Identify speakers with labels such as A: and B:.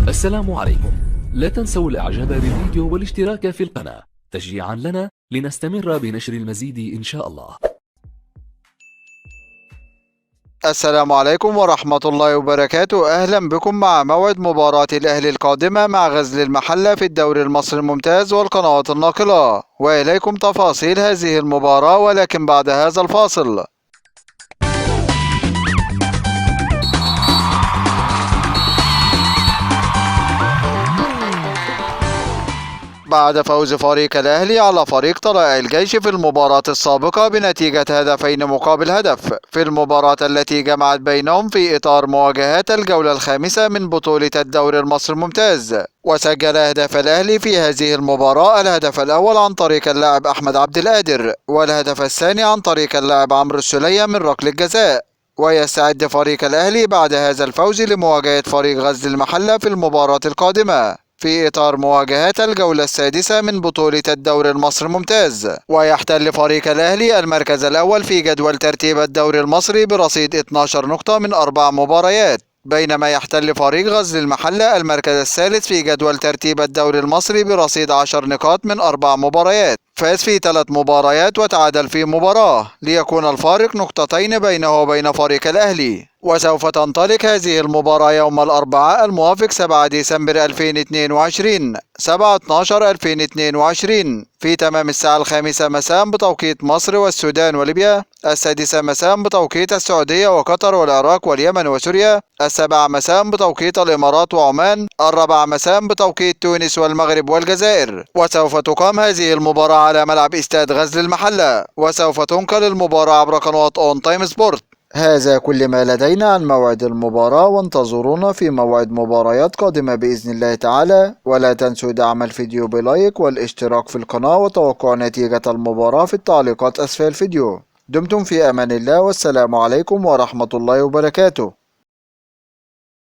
A: السلام عليكم. لا تنسوا الاعجاب بالفيديو والاشتراك في القناة تشجيعا لنا لنستمر بنشر المزيد إن شاء الله.
B: السلام عليكم ورحمة الله وبركاته. أهلا بكم مع موعد مباراة الأهلي القادمة مع غزل المحلة في الدوري المصري الممتاز والقنوات الناقلة، وإليكم تفاصيل هذه المباراة ولكن بعد هذا الفاصل. بعد فوز فريق الأهلي على فريق طلائع الجيش في المباراة السابقة بنتيجة 2-1 في المباراة التي جمعت بينهم في إطار مواجهات الجولة الخامسة من بطولة الدوري المصري الممتاز، وسجل أهداف الأهلي في هذه المباراة الهدف الأول عن طريق اللاعب أحمد عبد القادر، والهدف الثاني عن طريق اللاعب عمرو السولية من ركلة جزاء. ويستعد فريق الأهلي بعد هذا الفوز لمواجهة فريق غزل المحلة في المباراة القادمة في إطار مواجهات الجولة السادسة من بطولة الدوري المصري الممتاز، ويحتل فريق الأهلي المركز الأول في جدول ترتيب الدوري المصري برصيد 12 نقطة من 4 مباريات، بينما يحتل فريق غزل المحلة المركز الثالث في جدول ترتيب الدوري المصري برصيد 10 نقاط من 4 مباريات، فاز في 3 مباريات وتعادل في مباراة ليكون الفارق نقطتين بينه وبين فريق الأهلي. وسوف تنطلق هذه المباراة يوم الأربعاء الموافق 7 ديسمبر 2022 7/12/2022 في تمام الساعة 5 مساء بتوقيت مصر والسودان وليبيا، 6 مساء بتوقيت السعودية وقطر والعراق واليمن وسوريا، 7 مساء بتوقيت الإمارات وعمان، 4 مساء بتوقيت تونس والمغرب والجزائر. وسوف تقام هذه المباراة على ملعب استاد غزل المحلة، وسوف تنقل المباراة عبر قنوات اون تايم سبورت. هذا كل ما لدينا عن موعد المباراة، وانتظرونا في موعد مباريات قادمة بإذن الله تعالى، ولا تنسوا دعم الفيديو بلايك والاشتراك في القناة وتوقع نتيجة المباراة في التعليقات أسفل الفيديو. دمتم في أمان الله، والسلام عليكم ورحمة الله وبركاته.